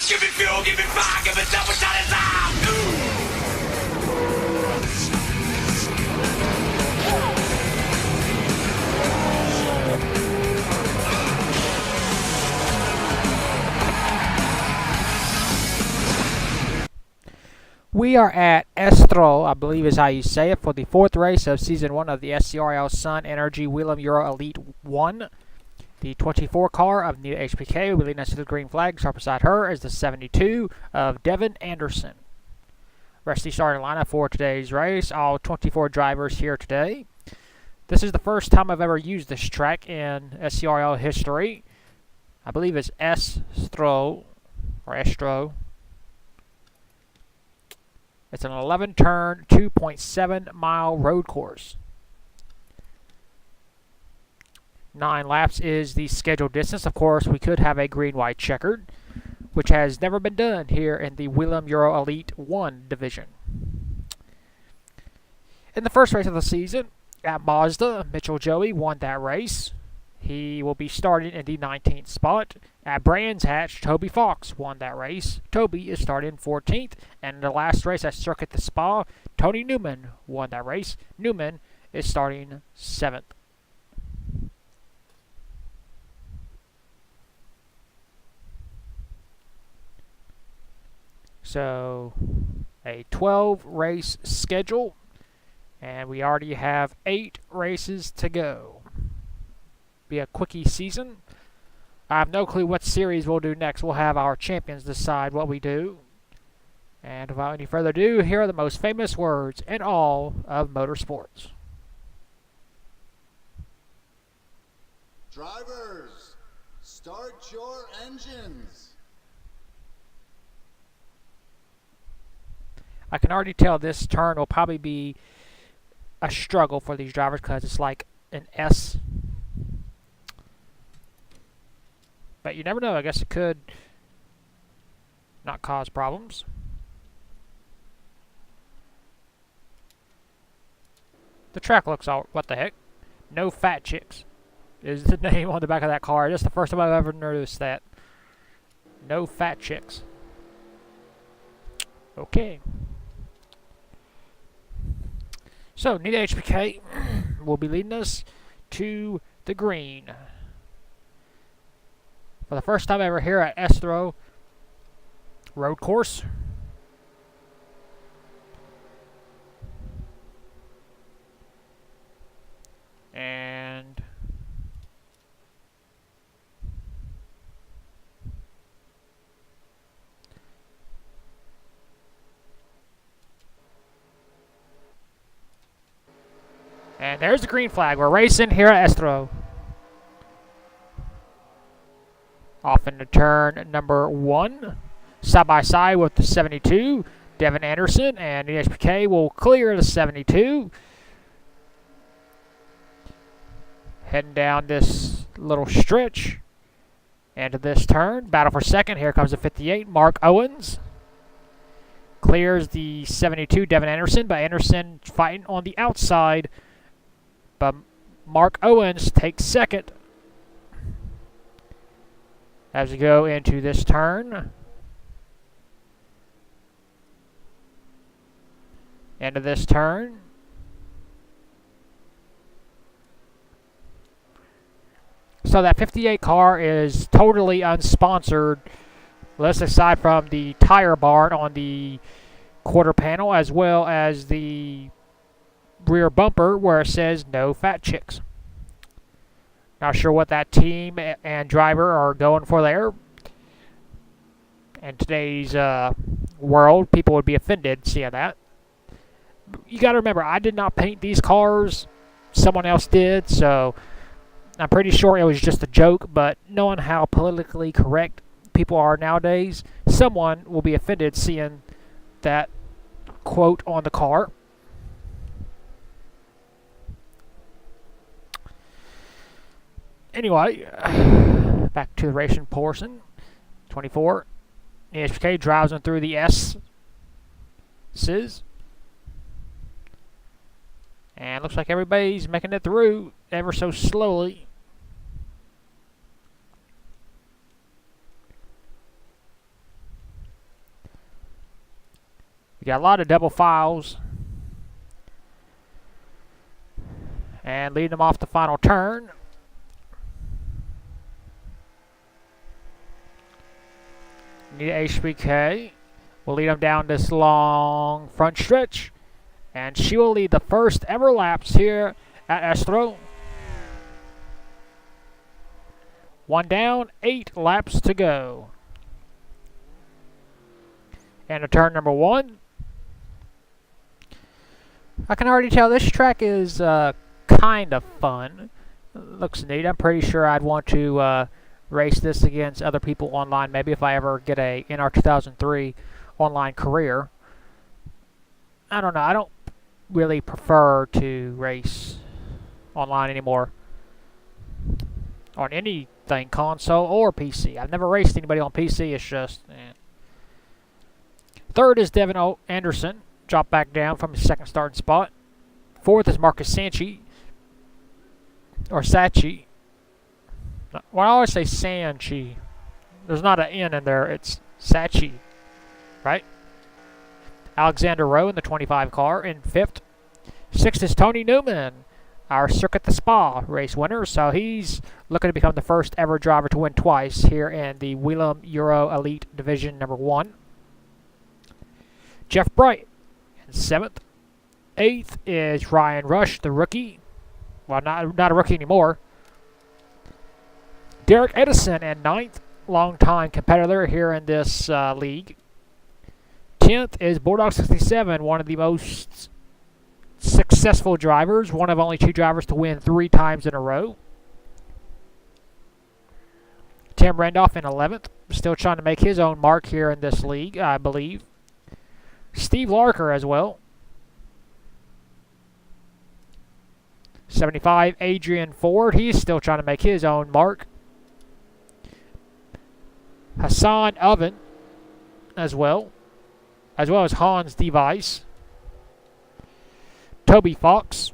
Give me fuel, give me fire, give me double shot of time. We are at Estoril, I believe is how you say it, for the fourth race of Season 1 of the SCRL Sun Energy Whelen Euro Elite 1. The 24 car of Nita HPK will be leading us to the green flag. Sharp beside her is the 72 of Devin Anderson. Rest of the starting lineup for today's race. All 24 drivers here today. This is the first time I've ever used this track in SCRL history. I believe it's Estoril, or Estro. It's an 11-turn, 2.7-mile road course. 9 laps is the scheduled distance. Of course, we could have a green-white checkered, which has never been done here in the Whelen Euro Elite 1 division. In the first race of the season, at Mazda, Mitchell Joey won that race. He will be starting in the 19th spot. At Brands Hatch, Toby Fox won that race. Toby is starting 14th. And in the last race at Circuit the Spa, Tony Newman won that race. Newman is starting 7th. So, a 12-race schedule. And we already have 8 races to go. Be a quickie season. I have no clue what series we'll do next. We'll have our champions decide what we do. And without any further ado, here are the most famous words in all of motorsports. Drivers, start your engines. I can already tell this turn will probably be a struggle for these drivers because it's like an S. But you never know. I guess it could not cause problems. The track looks all... What the heck? No Fat Chicks is the name on the back of that car. That's the first time I've ever noticed that. No Fat Chicks. Okay. So, Nita HPK will be leading us to the green. For the first time ever here at Estoril road course. And there's the green flag. We're racing here at Estoril. Off into turn number 1. Side by side with the 72. Devin Anderson and the HPK will clear the 72. Heading down this little stretch. Into this turn. Battle for second. Here comes the 58. Mark Owens. Clears the 72. Devin Anderson. But Anderson fighting on the outside. But Mark Owens takes second. As we go into this turn. Into this turn. So that 58 car is totally unsponsored. Let's aside from the tire barn on the quarter panel as well as the rear bumper where it says no Fat Chicks. Not sure what that team and driver are going for there. In today's world, people would be offended seeing that. You got to remember, I did not paint these cars. Someone else did, so I'm pretty sure it was just a joke. But knowing how politically correct people are nowadays, someone will be offended seeing that quote on the car. Anyway, back to the racing portion. 24. The HPK drives them through the S's. And looks like everybody's making it through ever so slowly. We got a lot of double files. And leading them off the final turn. Need HBK. We'll lead them down this long front stretch. And she will lead the first ever laps here at Estoril. 1 down, 8 laps to go. And to turn number 1. I can already tell this track is kind of fun. Looks neat. I'm pretty sure I'd want to race this against other people online, maybe if I ever get a NR 2003 online career. I don't know. I don't really prefer to race online anymore on anything, console or PC. I've never raced anybody on PC. It's just... Third is Devin Anderson. Dropped back down from his second starting spot. Fourth is Marcus Sanchi. Or Sachi. Well, I always say Sanchi. There's not an N in there. It's Sachi. Right? Alexander Rowe in the 25 car in 5th. 6th is Tony Newman, our Circuit the Spa race winner. So he's looking to become the first ever driver to win twice here in the Whelen Euro Elite Division number 1. Jeff Bright in 7th. 8th is Ryan Rush, the rookie. Well, not a rookie anymore. Derek Edison in 9th, longtime competitor here in this league. 10th is Bulldog 67, one of the most successful drivers, one of only 2 drivers to win 3 times in a row. Tim Randolph in 11th, still trying to make his own mark here in this league, I believe. Steve Larker as well. 75, Adrian Ford. He's still trying to make his own mark. Hassan Oven as well as Hans Device. Toby Fox.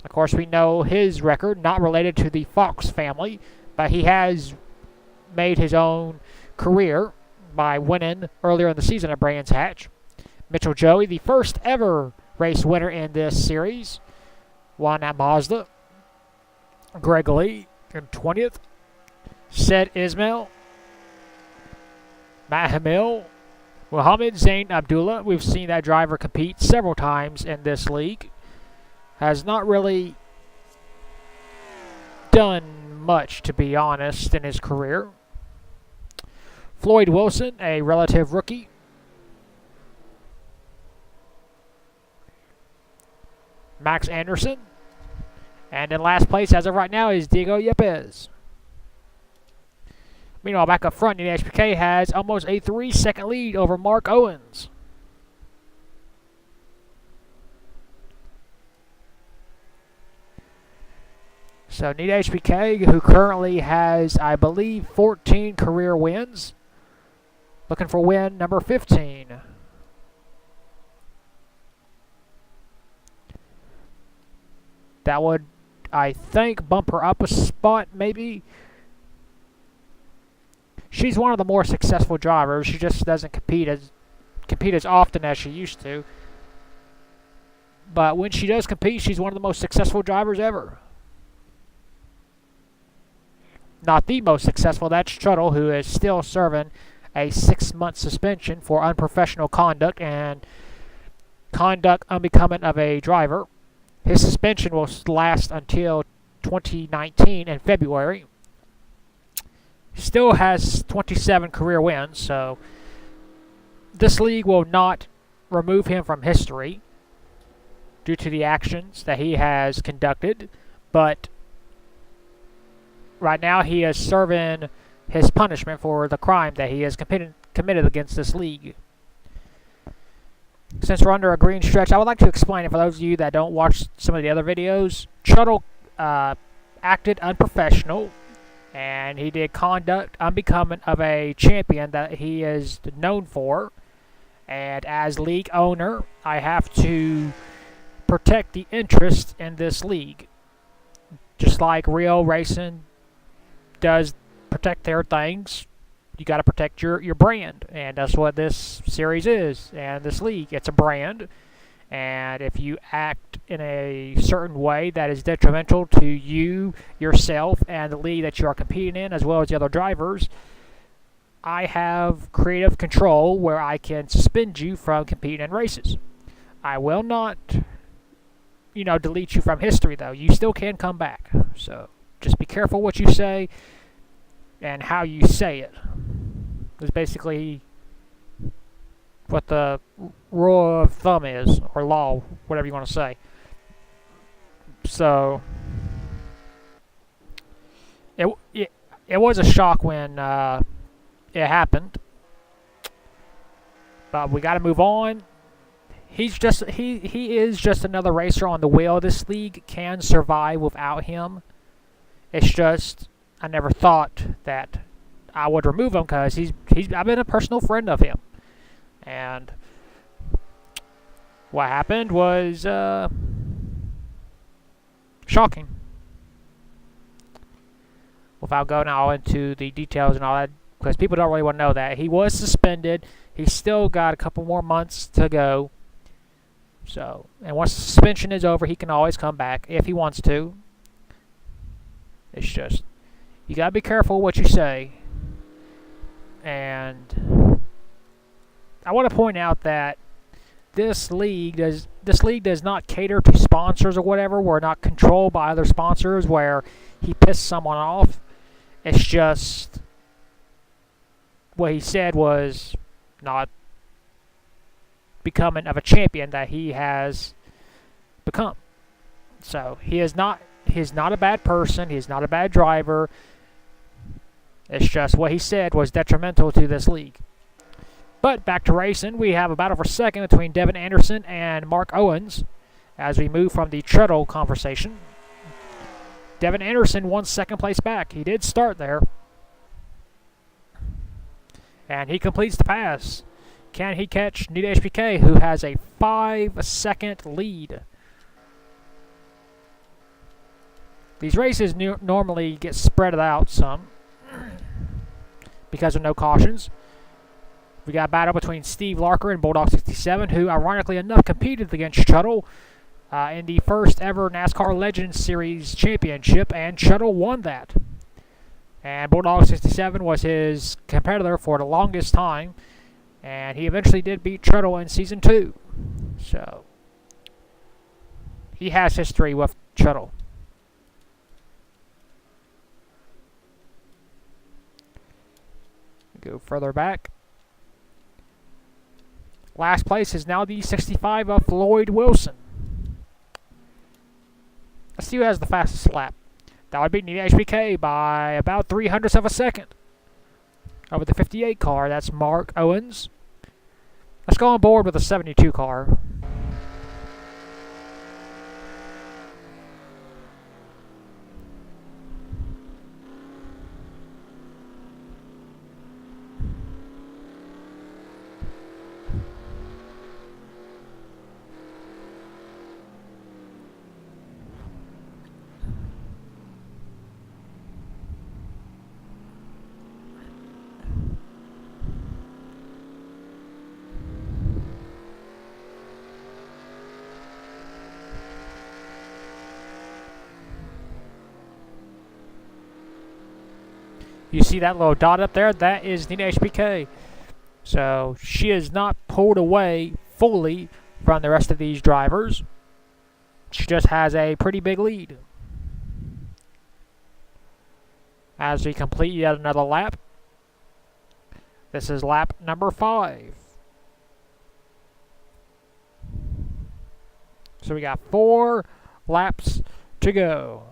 Of course, we know his record, not related to the Fox family, but he has made his own career by winning earlier in the season at Brands Hatch. Mitchell Joey, the first ever race winner in this series, won at Mazda. Greg Lee in 20th. Said Ismail. Matt Hamil. Mohammed Zain Abdullah. We've seen that driver compete several times in this league. Has not really done much, to be honest, in his career. Floyd Wilson, a relative rookie. Max Anderson. And in last place, as of right now, is Diego Yepes. Meanwhile, back up front, the HPK has almost a 3-second lead over Mark Owens. So, Need HPK, who currently has, I believe, 14 career wins, looking for win number 15. That would, I think, bump her up a spot, maybe. She's one of the more successful drivers. She just doesn't compete as often as she used to. But when she does compete, she's one of the most successful drivers ever. Not the most successful. That's Struttle, who is still serving a 6-month suspension for unprofessional conduct and conduct unbecoming of a driver. His suspension will last until 2019 in February. Still has 27 career wins, so this league will not remove him from history due to the actions that he has conducted, but right now he is serving his punishment for the crime that he has committed against this league. Since we're under a green stretch, I would like to explain it for those of you that don't watch some of the other videos. Struttle acted unprofessional, and he did conduct unbecoming of a champion that he is known for. And as league owner, I have to protect the interest in this league. Just like Rio Racing does protect their things You got to protect your brand, and that's what this series is, and this league. It's a brand, and if you act in a certain way that is detrimental to you, yourself, and the league that you are competing in, as well as the other drivers, I have creative control where I can suspend you from competing in races. I will not, delete you from history, though. You still can come back. So just be careful what you say and how you say it. Is basically what the rule of thumb is, or law, whatever you want to say. So it was a shock when it happened, but we got to move on. He is just another racer on the wheel. This league can survive without him. It's just I never thought that I would remove him because I've been a personal friend of him, and what happened was shocking. Without going all into the details and all that, because people don't really want to know that he was suspended. He's still got a couple more months to go. So, and once the suspension is over, he can always come back if he wants to. It's just you gotta be careful what you say. And I want to point out that this league does not cater to sponsors or whatever. We're not controlled by other sponsors where he pissed someone off. It's just what he said was not becoming of a champion that he has become. So he's not a bad person. He's not a bad driver. It's just what he said was detrimental to this league. But back to racing, we have a battle for second between Devin Anderson and Mark Owens as we move from the Treadle conversation. Devin Anderson won second place back. He did start there. And he completes the pass. Can he catch Nita HBK, who has a 5-second lead? These races normally get spread out some because of no cautions. We got a battle between Steve Larker and Bulldog 67, who ironically enough competed against Shuttle in the first ever NASCAR Legends Series championship, and Shuttle won that. And Bulldog 67 was his competitor for the longest time, and he eventually did beat Treadle in Season 2. So he has history with Treadle. Go further back. Last place is now the 65 of Floyd Wilson. Let's see who has the fastest lap. That would be Nita HBK by about 0.03 of a second. Over the 58 car, that's Mark Owens. Let's go on board with the 72 car. You see that little dot up there? That is Nita HBK. So she is not pulled away fully from the rest of these drivers. She just has a pretty big lead. As we complete yet another lap. This is lap number 5. So we got 4 laps to go.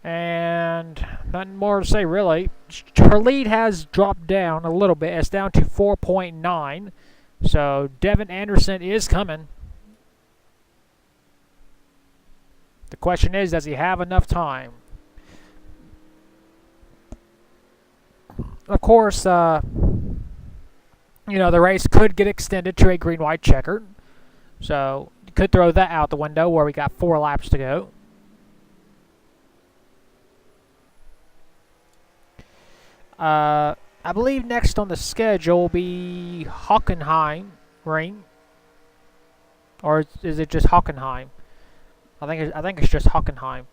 And nothing more to say, really. Her lead has dropped down a little bit. It's down to 4.9. So Devin Anderson is coming. The question is, does he have enough time? Of course, you know, the race could get extended to a green-white checkered. So, you could throw that out the window where we got 4 laps to go. I believe next on the schedule will be Hockenheim Ring. Or is it just Hockenheim? I think it's just Hockenheim.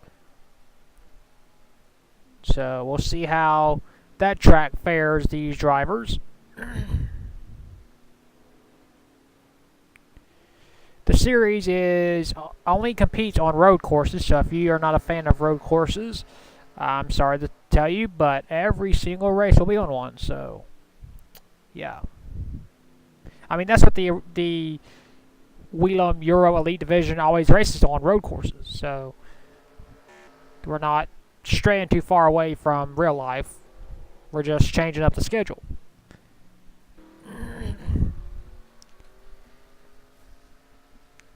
So we'll see how that track fares these drivers. The series only competes on road courses, so if you are not a fan of road courses, I'm sorry to tell you, but every single race will be on one. So, yeah. I mean, that's what the Whelen Euro Elite Division always races on, road courses. So, we're not straying too far away from real life. We're just changing up the schedule.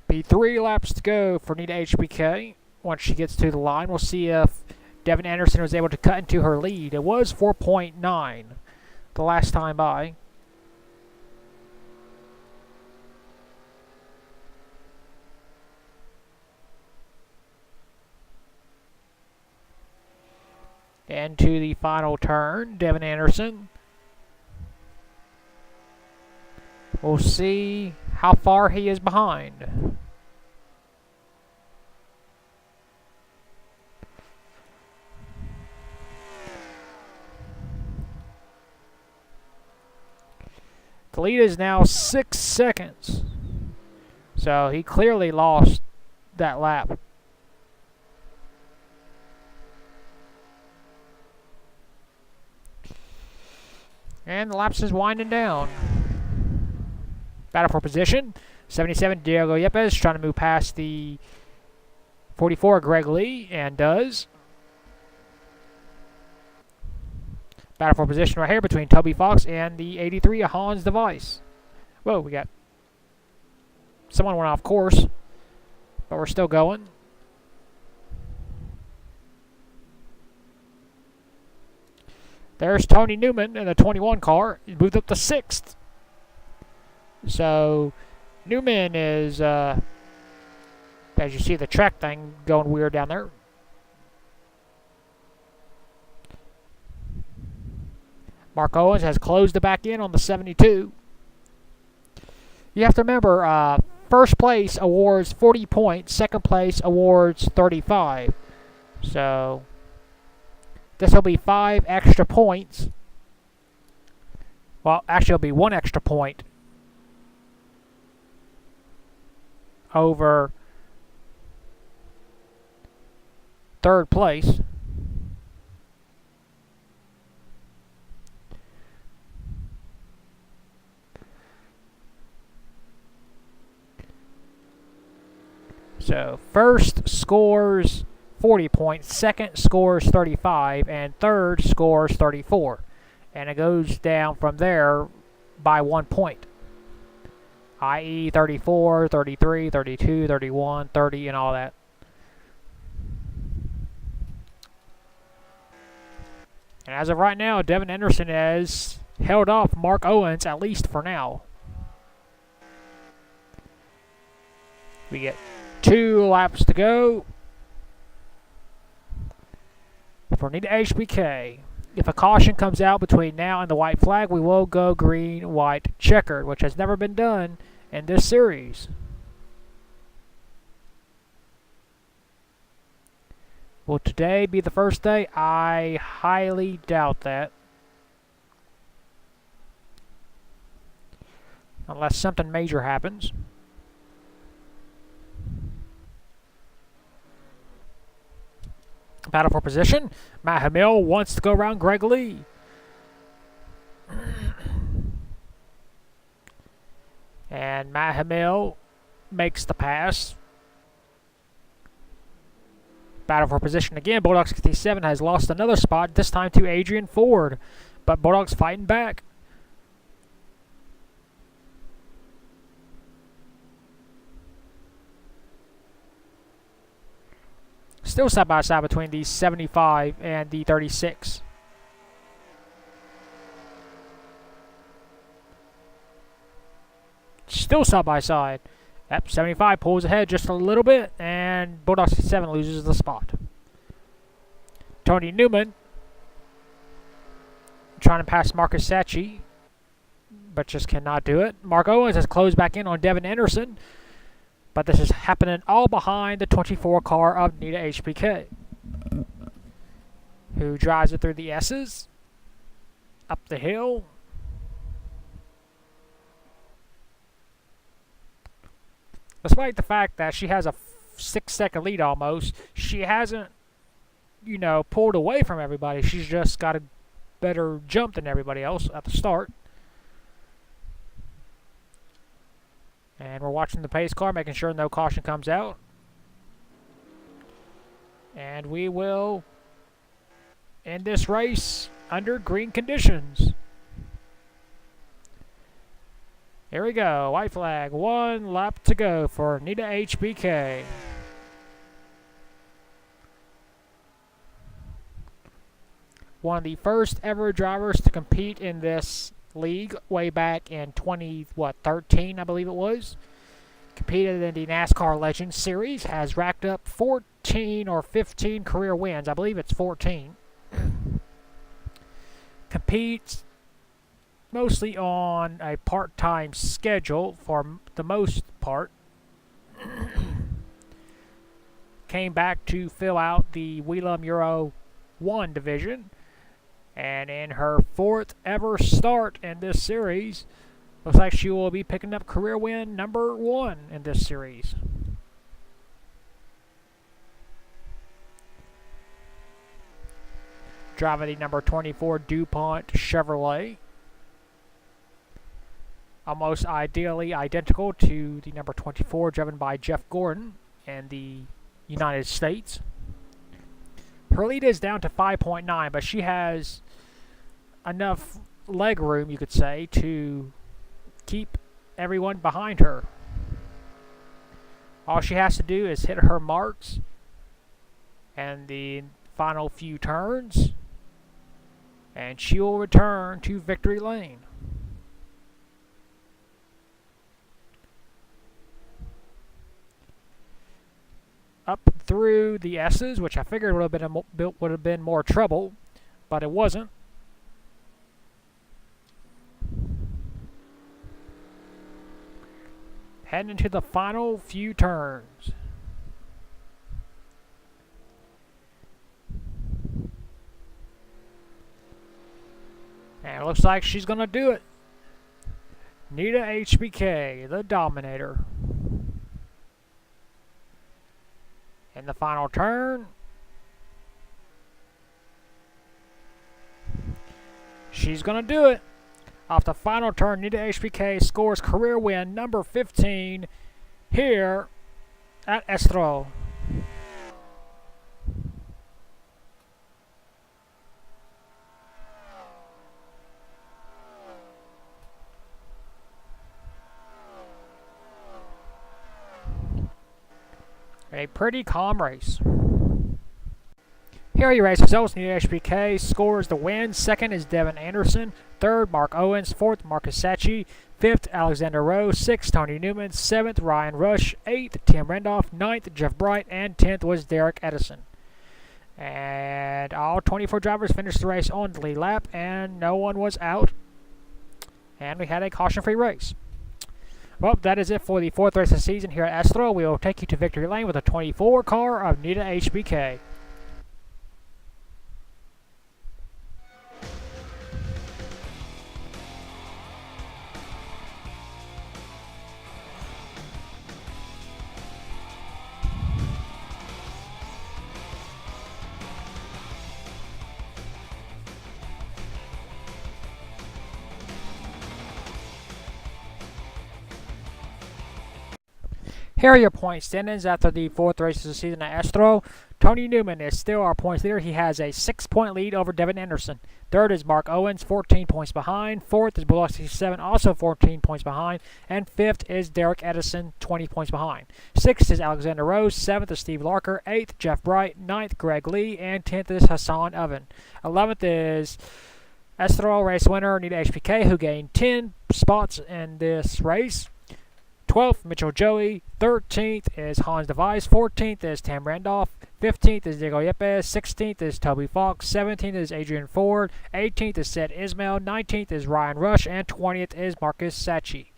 Be 3 laps to go for Nita HBK. Once she gets to the line, we'll see if Devin Anderson was able to cut into her lead. It was 4.9 the last time by. And to the final turn, Devin Anderson. We'll see how far he is behind. The lead is now 6 seconds. So he clearly lost that lap. And the laps is winding down. Battle for position. 77, Diego Yepes trying to move past the 44, Greg Lee, and does. Battle for position right here between Toby Fox and the 83, Hans Device. Whoa, we got... someone went off course, but we're still going. There's Tony Newman in the 21 car. He moved up to 6th. So, Newman is, as you see the track thing going weird down there. Mark Owens has closed the back end on the 72. You have to remember, first place awards 40 points, second place awards 35. So, this will be 5 extra points. Well, actually, it'll be 1 extra point over third place. So, first scores 40 points, second scores 35, and third scores 34. And it goes down from there by 1 point, i.e. 34, 33, 32, 31, 30, and all that. And as of right now, Devin Anderson has held off Mark Owens, at least for now. We get 2 laps to go for Nita HBK. If a caution comes out between now and the white flag, we will go green, white, checkered, which has never been done in this series. Will today be the first day? I highly doubt that. Unless something major happens. Battle for position. Matt Hamill wants to go around Greg Lee. And Matt Hamill makes the pass. Battle for position again. Bulldog 67 has lost another spot, this time to Adrian Ford. But Bulldog's fighting back. Still side by side between the 75 and the 36. still side by side. Yep, 75 pulls ahead just a little bit, and Bulldog 67 loses the spot. Tony Newman trying to pass Marcus Sacchi, but just cannot do it. Mark Owens has closed back in on Devin Anderson, but this is happening all behind the 24 car of Nita HBK, who drives it through the S's, up the hill. Despite the fact that she has a 6-second lead almost, she hasn't, pulled away from everybody. She's just got a better jump than everybody else at the start. And we're watching the pace car, making sure no caution comes out. And we will end this race under green conditions. Here we go. White flag. 1 lap to go for Nita HBK. One of the first ever drivers to compete in this league way back in 2013, I believe it was. Competed in the NASCAR Legends Series. Has racked up 14 or 15 career wins. I believe it's 14. Competes mostly on a part-time schedule for the most part. Came back to fill out the Whelen Euro 1 division. And in her 4th ever start in this series, looks like she will be picking up career win number 1 in this series. Driving the number 24 DuPont Chevrolet. Almost ideally identical to the number 24 driven by Jeff Gordon in the United States. Her lead is down to 5.9, but she has enough leg room, you could say, to keep everyone behind her. All she has to do is hit her marks and the final few turns, and she will return to victory lane. Up through the S's, which I figured would have been more trouble, but it wasn't. Heading into the final few turns. And it looks like she's going to do it. Nita HBK, the Dominator. In the final turn, she's going to do it. Off the final turn, Nita HBK scores career win number 15 here at Estoril. A pretty calm race. Here are your race results. Nita HBK scores the win. Second is Devin Anderson. Third, Mark Owens. Fourth, Marcus Sacchi. Fifth, Alexander Rowe. Sixth, Tony Newman. Seventh, Ryan Rush. Eighth, Tim Randolph. Ninth, Jeff Bright. And 10th was Derek Edison. And all 24 drivers finished the race on the lead lap, and no one was out. And we had a caution-free race. Well, that is it for the 4th race of the season here at Estoril. We will take you to victory lane with a 24 car of Nita HBK. Here are your point standings after the 4th race of the season at Estoril. Tony Newman is still our points leader. He has a 6-point lead over Devin Anderson. Third is Mark Owens, 14 points behind. Fourth is Bulldog 67, also 14 points behind. And fifth is Derek Edison, 20 points behind. Sixth is Alexander Rose. Seventh is Steve Larker. Eighth, Jeff Bright. Ninth, Greg Lee. And 10th is Hassan Oven. 11th is Estoril race winner Nita HBK, who gained 10 spots in this race. 12th, Mitchell Joey. 13th is Hans Device. 14th is Tam Randolph. 15th is Diego Yepes. 16th is Toby Fox. 17th is Adrian Ford. 18th is Seth Ismail. 19th is Ryan Rush. And 20th is Marcus Sachi.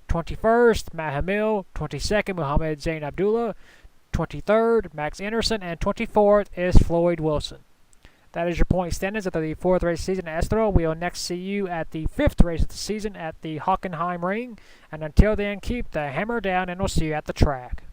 21st, Matt Hamil. 22nd, Muhammad Zain Abdullah. 23rd, Max Anderson. And 24th is Floyd Wilson. That is your point standings at the 4th race season at Estoril. We will next see you at the 5th race of the season at the Hockenheim Ring. And until then, keep the hammer down and we'll see you at the track.